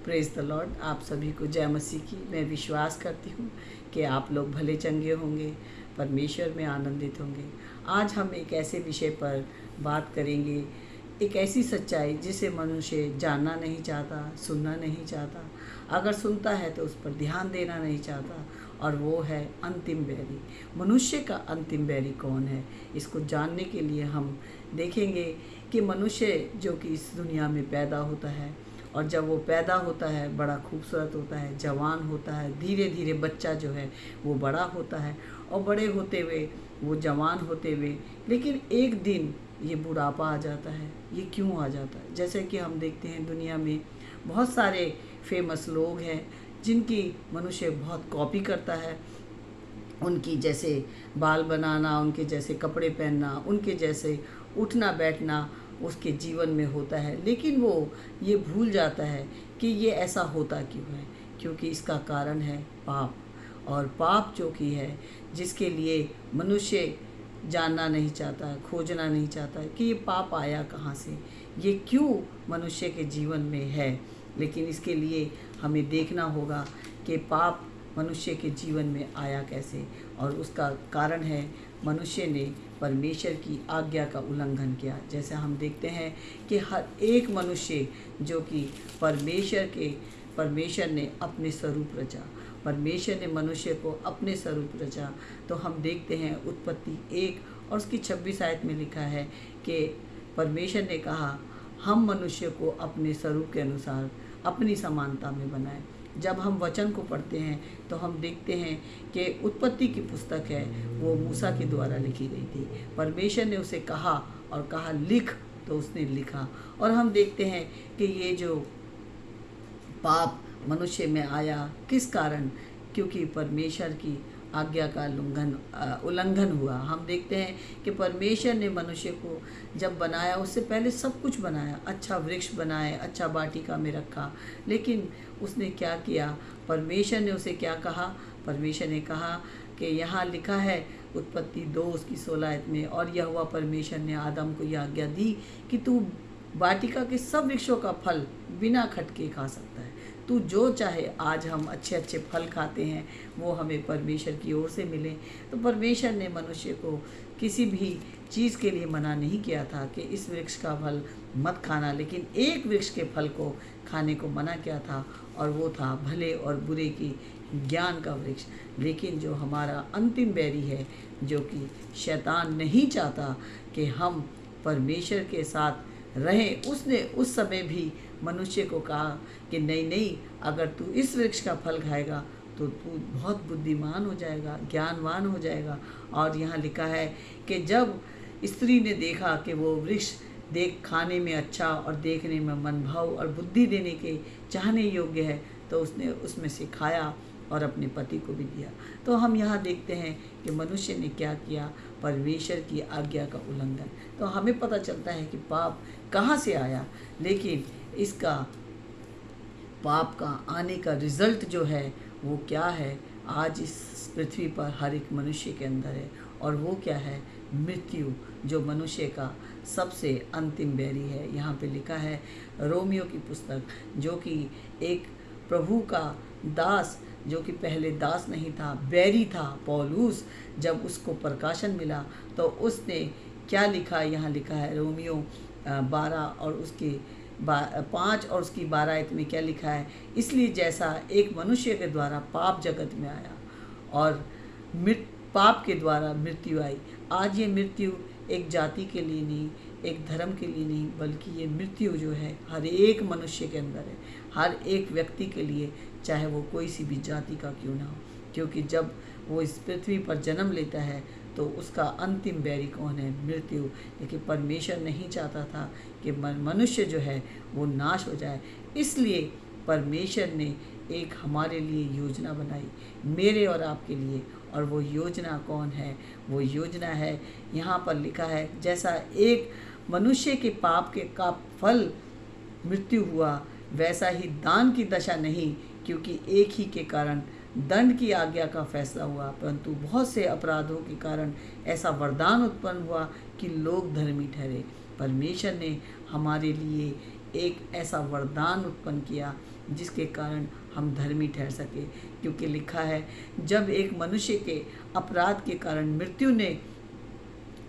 Praise the Lord. आप सभी को जय मसीह की। मैं विश्वास करती हूँ कि आप लोग भले चंगे होंगे, परमेश्वर में आनंदित होंगे। आज हम एक ऐसे विषय पर बात करेंगे, एक ऐसी सच्चाई जिसे मनुष्य जानना नहीं चाहता, सुनना नहीं चाहता, अगर सुनता है तो उस पर ध्यान देना नहीं चाहता, और वो है अंतिम बैरी। मनुष्य का अंतिम बैरी कौन है, इसको जानने के लिए हम देखेंगे कि मनुष्य जो कि इस दुनिया में पैदा होता है, और जब वो पैदा होता है बड़ा खूबसूरत होता है, जवान होता है, धीरे धीरे बच्चा जो है वो बड़ा होता है, और बड़े होते हुए वो जवान होते हुए, लेकिन एक दिन ये बुढ़ापा आ जाता है। ये क्यों आ जाता है? जैसे कि हम देखते हैं दुनिया में बहुत सारे फेमस लोग हैं जिनकी मनुष्य बहुत कॉपी करता है। उनकी जैसे बाल बनाना, उनके जैसे कपड़े पहनना, उनके जैसे उठना बैठना उसके जीवन में होता है, लेकिन वो ये भूल जाता है कि ये ऐसा होता क्यों है। क्योंकि इसका कारण है पाप। और पाप जो कि है, जिसके लिए मनुष्य जानना नहीं चाहता, खोजना नहीं चाहता कि ये पाप आया कहाँ से, ये क्यों मनुष्य के जीवन में है। लेकिन इसके लिए हमें देखना होगा कि पाप मनुष्य के जीवन में आया कैसे, और उसका कारण है मनुष्य ने परमेश्वर की आज्ञा का उल्लंघन किया। जैसे हम देखते हैं कि हर एक मनुष्य जो कि परमेश्वर ने अपने स्वरूप रचा, परमेश्वर ने मनुष्य को अपने स्वरूप रचा। तो हम देखते हैं उत्पत्ति 1 और उसकी 26 आयत में लिखा है कि परमेश्वर ने कहा हम मनुष्य को अपने स्वरूप के अनुसार अपनी समानता में बनाए। जब हम वचन को पढ़ते हैं तो हम देखते हैं कि उत्पत्ति की पुस्तक है वो मूसा के द्वारा लिखी गई थी। परमेश्वर ने उसे कहा और कहा लिख, तो उसने लिखा। और हम देखते हैं कि ये जो पाप मनुष्य में आया किस कारण, क्योंकि परमेश्वर की आज्ञा का उल्लंघन हुआ। हम देखते हैं कि परमेश्वर ने मनुष्य को जब बनाया, उससे पहले सब कुछ बनाया, अच्छा वृक्ष बनाए, अच्छा वाटिका में रखा, लेकिन उसने क्या किया? परमेश्वर ने उसे क्या कहा? परमेश्वर ने कहा कि यहाँ लिखा है उत्पत्ति 2 उसकी 16 आयत में, और यहोवा परमेश्वर ने आदम को यह आज्ञा दी कि तू वाटिका के सब वृक्षों का फल बिना खटके खा सकता है, तू जो चाहे। आज हम अच्छे अच्छे फल खाते हैं, वो हमें परमेश्वर की ओर से मिले। तो परमेश्वर ने मनुष्य को किसी भी चीज़ के लिए मना नहीं किया था कि इस वृक्ष का फल मत खाना, लेकिन एक वृक्ष के फल को खाने को मना किया था, और वो था भले और बुरे की ज्ञान का वृक्ष। लेकिन जो हमारा अंतिम बैरी है, जो कि शैतान नहीं चाहता कि हम परमेश्वर के साथ रहें, उसने उस समय भी मनुष्य को कहा कि नहीं नहीं, अगर तू इस वृक्ष का फल खाएगा तो तू बहुत बुद्धिमान हो जाएगा, ज्ञानवान हो जाएगा। और यहाँ लिखा है कि जब स्त्री ने देखा कि वो वृक्ष देख खाने में अच्छा और देखने में मनभाव और बुद्धि देने के चाहने योग्य है, तो उसने उसमें से खाया और अपने पति को भी दिया। तो हम यहाँ देखते हैं कि मनुष्य ने क्या किया? परमेश्वर की आज्ञा का उल्लंघन। तो हमें पता चलता है कि पाप कहाँ से आया, लेकिन इसका पाप का आने का रिज़ल्ट जो है वो क्या है, आज इस पृथ्वी पर हर एक मनुष्य के अंदर है। और वो क्या है? मृत्यु, जो मनुष्य का सबसे अंतिम बैरी है। यहाँ पे लिखा है रोमियो की पुस्तक, जो कि एक प्रभु का दास, जो कि पहले दास नहीं था, बैरी था, पौलुस, जब उसको प्रकाशन मिला तो उसने क्या लिखा? यहाँ लिखा है रोमियो 12 और उसकी 5 और उसकी 12 आयत में क्या लिखा है? इसलिए जैसा एक मनुष्य के द्वारा पाप जगत में आया और पाप के द्वारा मृत्यु आई। आज ये मृत्यु एक जाति के लिए नहीं, एक धर्म के लिए नहीं, बल्कि ये मृत्यु जो है हर एक मनुष्य के अंदर है, हर एक व्यक्ति के लिए, चाहे वो कोई सी भी जाति का क्यों ना हो। क्योंकि जब वो इस पृथ्वी पर जन्म लेता है तो उसका अंतिम बैरी कौन है? मृत्यु। लेकिन परमेश्वर नहीं चाहता था कि मनुष्य जो है वो नाश हो जाए, इसलिए परमेश्वर ने एक हमारे लिए योजना बनाई, मेरे और आपके लिए। और वो योजना कौन है? वो योजना है, यहाँ पर लिखा है, जैसा एक मनुष्य के पाप के का फल मृत्यु हुआ, वैसा ही दान की दशा नहीं, क्योंकि एक ही के कारण दंड की आज्ञा का फैसला हुआ, परंतु बहुत से अपराधों के कारण ऐसा वरदान उत्पन्न हुआ कि लोग धर्मी ठहरे। परमेश्वर ने हमारे लिए एक ऐसा वरदान उत्पन्न किया जिसके कारण हम धर्मी ठहर सके। क्योंकि लिखा है, जब एक मनुष्य के अपराध के कारण मृत्यु ने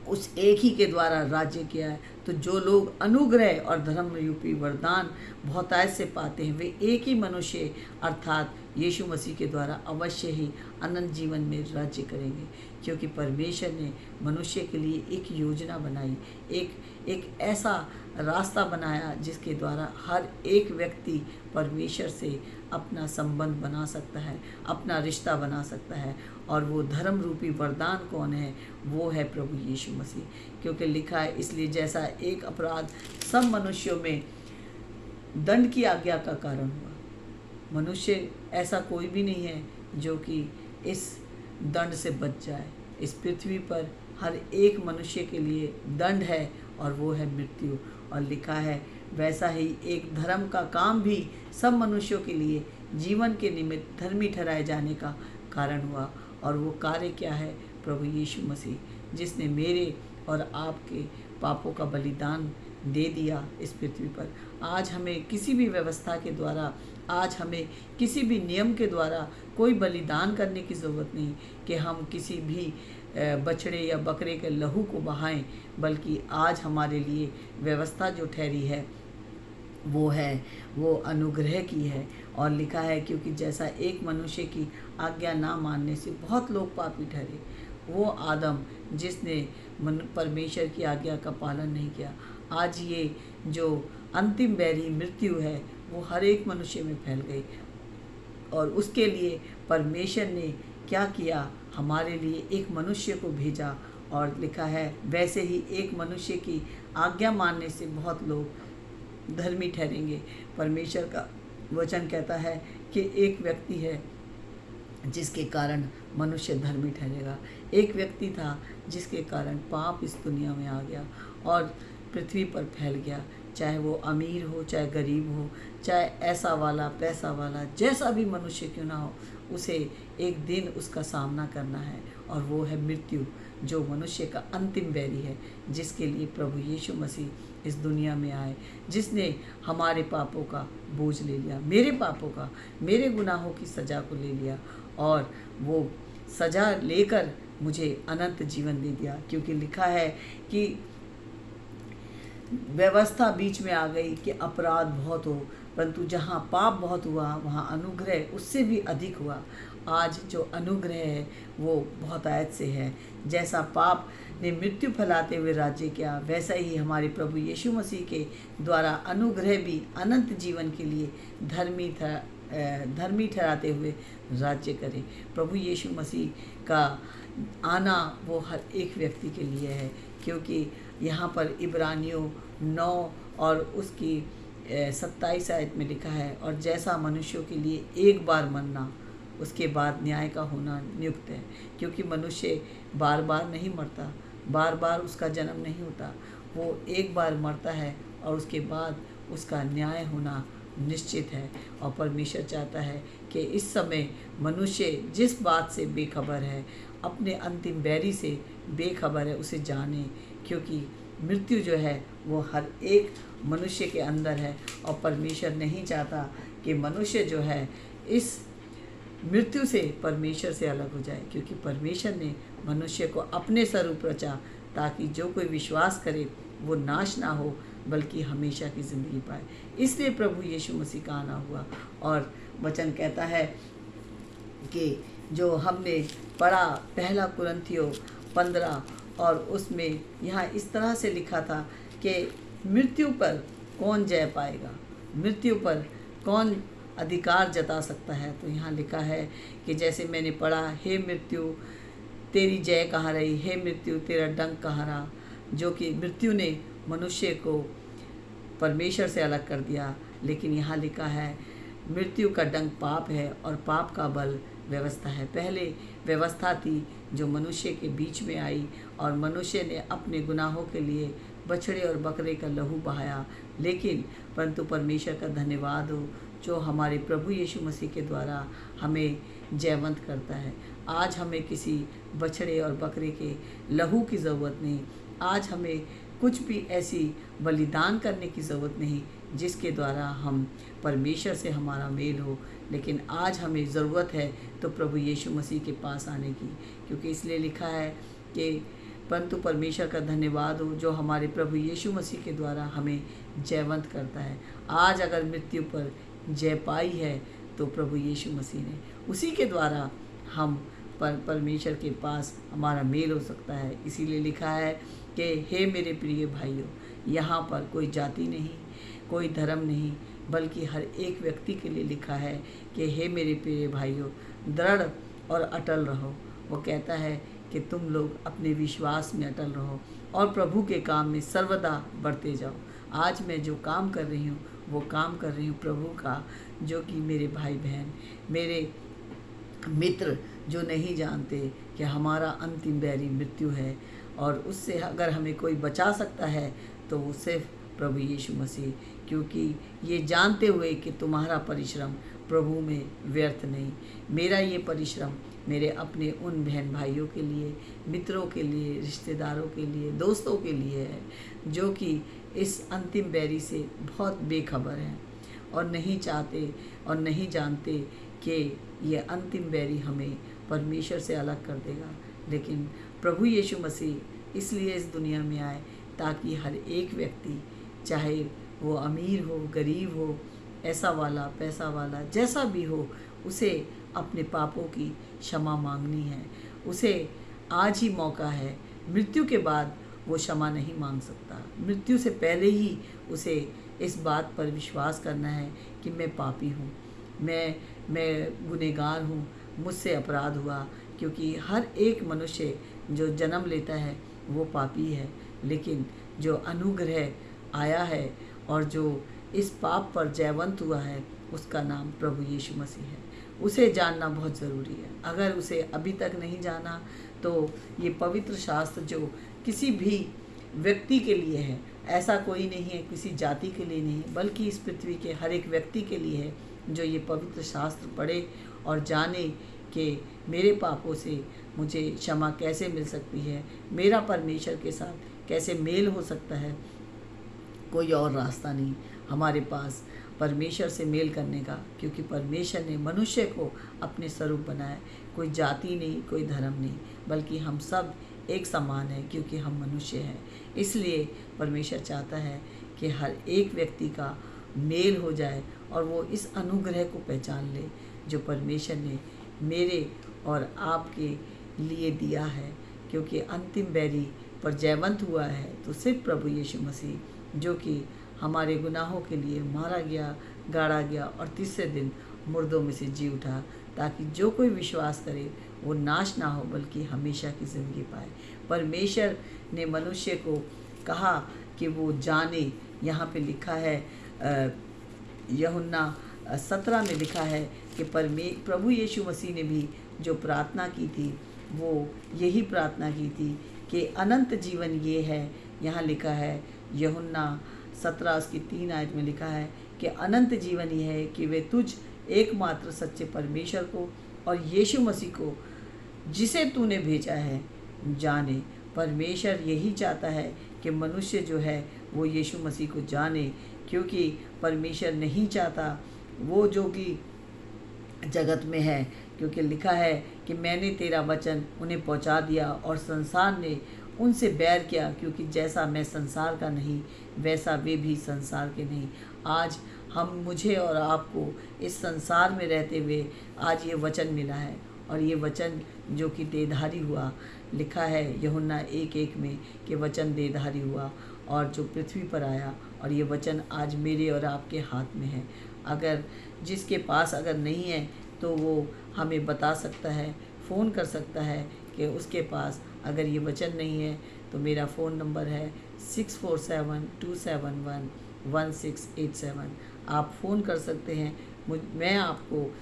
उस एक ही के द्वारा राज्य किया है, तो जो लोग अनुग्रह और धर्म रूपी वरदान बहुतायत से पाते हैं, वे एक ही मनुष्य अर्थात यीशु मसीह के द्वारा अवश्य ही अनंत जीवन में राज्य करेंगे। क्योंकि परमेश्वर ने मनुष्य के लिए एक योजना बनाई, एक ऐसा रास्ता बनाया जिसके द्वारा हर एक व्यक्ति परमेश्वर से अपना संबंध बना सकता है, अपना रिश्ता बना सकता है। और वो धर्म रूपी वरदान कौन है? वो है प्रभु यीशु मसीह। क्योंकि लिखा है, इसलिए जैसा एक अपराध सब मनुष्यों में दंड की आज्ञा का कारण हुआ, मनुष्य ऐसा कोई भी नहीं है जो कि इस दंड से बच जाए। इस पृथ्वी पर हर एक मनुष्य के लिए दंड है और वो है मृत्यु। और लिखा है, वैसा ही एक धर्म का काम भी सब मनुष्यों के लिए जीवन के निमित्त धर्मी ठहराए जाने का कारण हुआ। और वो कार्य क्या है? प्रभु यीशु मसीह, जिसने मेरे और आपके पापों का बलिदान दे दिया इस पृथ्वी पर। आज हमें किसी भी व्यवस्था के द्वारा, आज हमें किसी भी नियम के द्वारा कोई बलिदान करने की ज़रूरत नहीं कि हम किसी भी बछड़े या बकरे के लहू को बहाएं, बल्कि आज हमारे लिए व्यवस्था जो ठहरी है वो अनुग्रह की है। और लिखा है, क्योंकि जैसा एक मनुष्य की आज्ञा ना मानने से बहुत लोग पापी ठहरे, वो आदम जिसने परमेश्वर की आज्ञा का पालन नहीं किया, आज ये जो अंतिम बैरी मृत्यु है वो हर एक मनुष्य में फैल गई। और उसके लिए परमेश्वर ने क्या किया? हमारे लिए एक मनुष्य को भेजा। और लिखा है, वैसे ही एक मनुष्य की आज्ञा मानने से बहुत लोग धर्मी ठहरेंगे। परमेश्वर का वचन कहता है कि एक व्यक्ति है जिसके कारण मनुष्य धर्मी ठहरेगा। एक व्यक्ति था जिसके कारण पाप इस दुनिया में आ गया और पृथ्वी पर फैल गया। चाहे वो अमीर हो, चाहे गरीब हो, चाहे ऐसा वाला पैसा वाला, जैसा भी मनुष्य क्यों ना हो, उसे एक दिन उसका सामना करना है। और वो है मृत्यु, जो मनुष्य का अंतिम बैरी है, जिसके लिए प्रभु यीशु मसीह इस दुनिया में आए, जिसने हमारे पापों का बोझ ले लिया, मेरे पापों का, मेरे गुनाहों की सज़ा को ले लिया। और वो सज़ा लेकर मुझे अनंत जीवन दे दिया। क्योंकि लिखा है कि व्यवस्था बीच में आ गई कि अपराध बहुत हो, परंतु जहाँ पाप बहुत हुआ वहाँ अनुग्रह उससे भी अधिक हुआ। आज जो अनुग्रह है वो बहुतायत से है। जैसा पाप ने मृत्यु फैलाते हुए राज्य किया, वैसा ही हमारे प्रभु यीशु मसीह के द्वारा अनुग्रह भी अनंत जीवन के लिए धर्मी ठहराते हुए राज्य करे। प्रभु यीशु मसीह का आना वो हर एक व्यक्ति के लिए है। क्योंकि यहाँ पर इब्रानियों 9 और उसकी 27 आयत में लिखा है, और जैसा मनुष्यों के लिए एक बार मरना, उसके बाद न्याय का होना नियुक्त है। क्योंकि मनुष्य बार बार नहीं मरता, बार बार उसका जन्म नहीं होता, वो एक बार मरता है और उसके बाद उसका न्याय होना निश्चित है। और परमेश्वर चाहता है कि इस समय मनुष्य जिस बात से बेखबर है, अपने अंतिम बैरी से बेखबर है, उसे जाने। क्योंकि मृत्यु जो है वो हर एक मनुष्य के अंदर है। और परमेश्वर नहीं चाहता कि मनुष्य जो है इस मृत्यु से परमेश्वर से अलग हो जाए। क्योंकि परमेश्वर ने मनुष्य को अपने स्वरूप रचा, ताकि जो कोई विश्वास करे वो नाश ना हो, बल्कि हमेशा की ज़िंदगी पाए। इसलिए प्रभु यीशु मसीह का आना हुआ। और वचन कहता है कि जो हमने पढ़ा पहला कुरिन्थियों 15, और उसमें यहाँ इस तरह से लिखा था कि मृत्यु पर कौन जय पाएगा, मृत्यु पर कौन अधिकार जता सकता है। तो यहाँ लिखा है कि जैसे मैंने पढ़ा, हे मृत्यु तेरी जय कहाँ रही, हे मृत्यु तेरा डंक कहाँ रहा। जो कि मृत्यु ने मनुष्य को परमेश्वर से अलग कर दिया। लेकिन यहाँ लिखा है, मृत्यु का डंक पाप है और पाप का बल व्यवस्था है। पहले व्यवस्था थी जो मनुष्य के बीच में आई, और मनुष्य ने अपने गुनाहों के लिए बछड़े और बकरे का लहू बहाया। लेकिन परंतु परमेश्वर का धन्यवाद हो जो हमारे प्रभु यीशु मसीह के द्वारा हमें जयवंत करता है। आज हमें किसी बछड़े और बकरे के लहू की ज़रूरत नहीं, आज हमें कुछ भी ऐसी बलिदान करने की ज़रूरत नहीं, जिसके द्वारा हम परमेश्वर से हमारा मेल हो। लेकिन आज हमें ज़रूरत है तो प्रभु यीशु मसीह के पास आने की, क्योंकि इसलिए लिखा है कि परंतु परमेश्वर का धन्यवाद हो जो हमारे प्रभु यीशु मसीह के द्वारा हमें जयवंत करता है। आज अगर मृत्यु पर जय पाई है तो प्रभु यीशु मसीह ने, उसी के द्वारा हम परमेश्वर के पास हमारा मेल हो सकता है। इसीलिए लिखा है कि हे मेरे प्रिय भाइयों, यहाँ पर कोई जाति नहीं, कोई धर्म नहीं, बल्कि हर एक व्यक्ति के लिए लिखा है कि हे मेरे प्रिय भाइयों, दृढ़ और अटल रहो। वो कहता है कि तुम लोग अपने विश्वास में अटल रहो और प्रभु के काम में सर्वदा बढ़ते जाओ। आज मैं जो काम कर रही हूँ वो काम कर रही हूँ प्रभु का, जो कि मेरे भाई बहन, मेरे मित्र जो नहीं जानते कि हमारा अंतिम बैरी मृत्यु है, और उससे अगर हमें कोई बचा सकता है तो वो सिर्फ प्रभु यीशु मसीह, क्योंकि ये जानते हुए कि तुम्हारा परिश्रम प्रभु में व्यर्थ नहीं। मेरा ये परिश्रम मेरे अपने उन बहन भाइयों के लिए, मित्रों के लिए, रिश्तेदारों के लिए, दोस्तों के लिए है जो कि इस अंतिम बैरी से बहुत बेखबर हैं और नहीं चाहते और नहीं जानते कि ये अंतिम बैरी हमें परमेश्वर से अलग कर देगा। लेकिन प्रभु यीशु मसीह इसलिए इस दुनिया में आए ताकि हर एक व्यक्ति, चाहे वो अमीर हो, गरीब हो, ऐसा वाला, पैसा वाला, जैसा भी हो, उसे अपने पापों की क्षमा मांगनी है। उसे आज ही मौका है। मृत्यु के बाद वो क्षमा नहीं मांग सकता। मृत्यु से पहले ही उसे इस बात पर विश्वास करना है कि मैं पापी हूँ, मैं गुनहगार हूँ, मुझसे अपराध हुआ। क्योंकि हर एक मनुष्य जो जन्म लेता है वो पापी है, लेकिन जो अनुग्रह आया है और जो इस पाप पर जयवंत हुआ है उसका नाम प्रभु यीशु मसीह है। उसे जानना बहुत ज़रूरी है। अगर उसे अभी तक नहीं जाना तो ये पवित्र शास्त्र जो किसी भी व्यक्ति के लिए है, ऐसा कोई नहीं है, किसी जाति के लिए नहीं, बल्कि इस पृथ्वी के हर एक व्यक्ति के लिए है जो ये पवित्र शास्त्र पढ़े और जाने कि मेरे पापों से मुझे क्षमा कैसे मिल सकती है, मेरा परमेश्वर के साथ कैसे मेल हो सकता है। कोई और रास्ता नहीं हमारे पास परमेश्वर से मेल करने का, क्योंकि परमेश्वर ने मनुष्य को अपने स्वरूप बनाया। कोई जाति नहीं, कोई धर्म नहीं, बल्कि हम सब एक समान है क्योंकि हम मनुष्य हैं। इसलिए परमेश्वर चाहता है कि हर एक व्यक्ति का मेल हो जाए और वो इस अनुग्रह को पहचान ले जो परमेश्वर ने मेरे और आपके लिए दिया है। क्योंकि अंतिम बैरी पर जयवंत हुआ है तो सिर्फ प्रभु यीशु मसीह, जो कि हमारे गुनाहों के लिए मारा गया, गाड़ा गया और तीसरे दिन मुर्दों में से जी उठा, ताकि जो कोई विश्वास करे वो नाश ना हो बल्कि हमेशा की ज़िंदगी पाए। परमेश्वर ने मनुष्य को कहा कि वो जाने। यहाँ पे लिखा है यूहन्ना 17 में लिखा है कि प्रभु यीशु मसीह ने भी जो प्रार्थना की थी वो यही प्रार्थना की थी कि अनंत जीवन ये है। यहाँ लिखा है यूहन्ना 17 उसकी 3 आयत में लिखा है कि अनंत जीवन ये है कि वे तुझ एकमात्र सच्चे परमेश्वर को और यीशु मसीह को जिसे तूने भेजा है जाने। परमेश्वर यही चाहता है कि मनुष्य जो है वो यीशु मसीह को जाने, क्योंकि परमेश्वर नहीं चाहता वो जो कि जगत में है, क्योंकि लिखा है कि मैंने तेरा वचन उन्हें पहुंचा दिया और संसार ने उनसे बैर किया, क्योंकि जैसा मैं संसार का नहीं वैसा वे भी संसार के नहीं। आज मुझे और आपको इस संसार में रहते हुए आज ये वचन मिला है, और ये वचन जो कि देहधारी हुआ, लिखा है यूहन्ना 1:1 में कि वचन देहधारी हुआ और जो पृथ्वी पर आया, और ये वचन आज मेरे और आपके हाथ में है। अगर जिसके पास अगर नहीं है तो वो हमें बता सकता है, फ़ोन कर सकता है कि उसके पास अगर ये वचन नहीं है। तो मेरा फ़ोन नंबर है 6472711687। आप फ़ोन कर सकते हैं, मैं आपको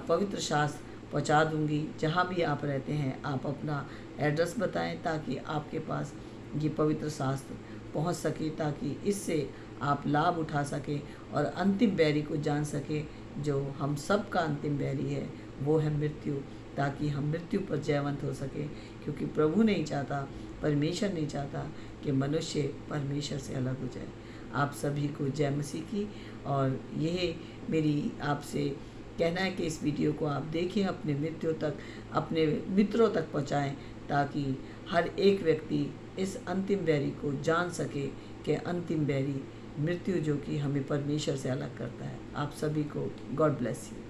पवित्र शास्त्र पहुंचा दूंगी। जहाँ भी आप रहते हैं आप अपना एड्रेस बताएं ताकि आपके पास ये पवित्र शास्त्र पहुंच सके, ताकि इससे आप लाभ उठा सकें और अंतिम बैरी को जान सकें। जो हम सब का अंतिम बैरी है वो है मृत्यु, ताकि हम मृत्यु पर जयवंत हो सके, क्योंकि प्रभु नहीं चाहता, परमेश्वर नहीं चाहता कि मनुष्य परमेश्वर से अलग हो जाए। आप सभी को जय मसीह की। और यह मेरी आपसे कहना है कि इस वीडियो को आप देखें, अपने मित्रों तक, अपने मित्रों तक पहुंचाएं, ताकि हर एक व्यक्ति इस अंतिम बैरी को जान सके कि अंतिम बैरी मृत्यु, जो कि हमें परमेश्वर से अलग करता है। आप सभी को गॉड ब्लेस यू।